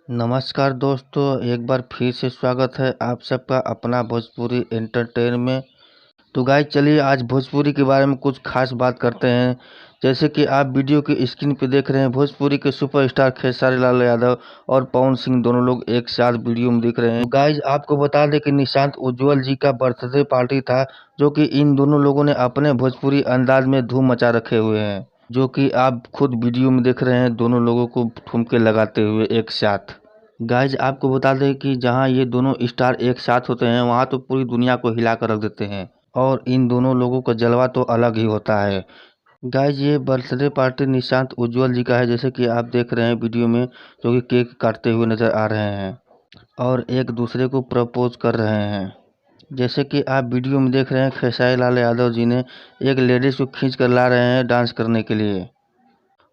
नमस्कार दोस्तों, एक बार फिर से स्वागत है आप सबका अपना भोजपुरी एंटरटेन में। तो गाइस चलिए आज भोजपुरी के बारे में कुछ खास बात करते हैं। जैसे कि आप वीडियो की स्क्रीन पे देख रहे हैं, भोजपुरी के सुपरस्टार खेसारी लाल यादव और पवन सिंह दोनों लोग एक साथ वीडियो में दिख रहे हैं। तो गाइस आपको बता दें कि निशांत उज्ज्वल जी का बर्थडे पार्टी था, जो कि इन दोनों लोगों ने अपने भोजपुरी अंदाज में धूम मचा रखे हुए हैं, जो कि आप खुद वीडियो में देख रहे हैं दोनों लोगों को ठुमके लगाते हुए एक साथ। गाइज आपको बता दें कि जहां ये दोनों स्टार एक साथ होते हैं वहां तो पूरी दुनिया को हिला कर रख देते हैं, और इन दोनों लोगों का जलवा तो अलग ही होता है। गाइज ये बर्थडे पार्टी निशांत उज्ज्वल जी का है, जैसे कि आप देख रहे हैं वीडियो में, जो कि केक काटते हुए नजर आ रहे हैं और एक दूसरे को प्रपोज कर रहे हैं। जैसे कि आप वीडियो में देख रहे हैं, खेसारी लाल यादव जी ने एक लेडीज को खींच कर ला रहे हैं डांस करने के लिए,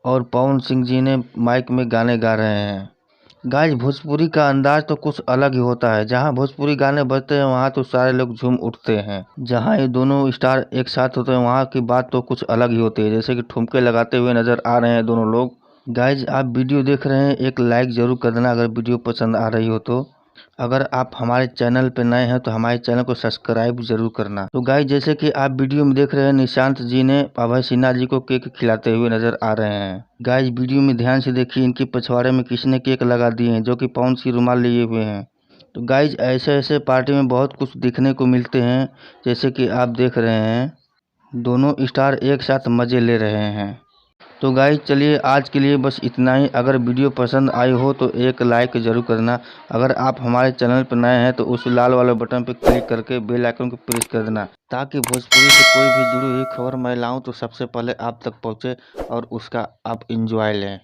और पवन सिंह जी ने माइक में गाने गा रहे हैं। गाइस भोजपुरी का अंदाज तो कुछ अलग ही होता है। जहां भोजपुरी गाने बजते हैं वहां तो सारे लोग झूम उठते हैं। जहां ये दोनों स्टार एक साथ होते हैं वहां की बात तो कुछ अलग ही होती है, जैसे कि ठुमके लगाते हुए नजर आ रहे हैं दोनों लोग। गाइज आप वीडियो देख रहे हैं, एक लाइक जरूर कर देना अगर वीडियो पसंद आ रही हो तो। अगर आप हमारे चैनल पर नए हैं तो हमारे चैनल को सब्सक्राइब जरूर करना। तो गाइज जैसे कि आप वीडियो में देख रहे हैं, निशांत जी ने अभय सिन्हा जी को केक खिलाते हुए नजर आ रहे हैं। गाइज वीडियो में ध्यान से देखिए, इनके पिछवाड़े में किसने केक लगा दिए हैं, जो कि पवन सिंह रुमाल लिए हुए हैं। तो गाइज ऐसे ऐसे पार्टी में बहुत कुछ दिखने को मिलते हैं, जैसे कि आप देख रहे हैं दोनों स्टार एक साथ मजे ले रहे हैं। तो गाइस चलिए आज के लिए बस इतना ही। अगर वीडियो पसंद आई हो तो एक लाइक ज़रूर करना। अगर आप हमारे चैनल पर नए हैं तो उस लाल वाले बटन पर क्लिक करके बेल आइकन को प्रेस कर देना, ताकि भोजपुरी से कोई भी जुड़ी हुई खबर मैं लाऊं तो सबसे पहले आप तक पहुंचे और उसका आप एंजॉय लें।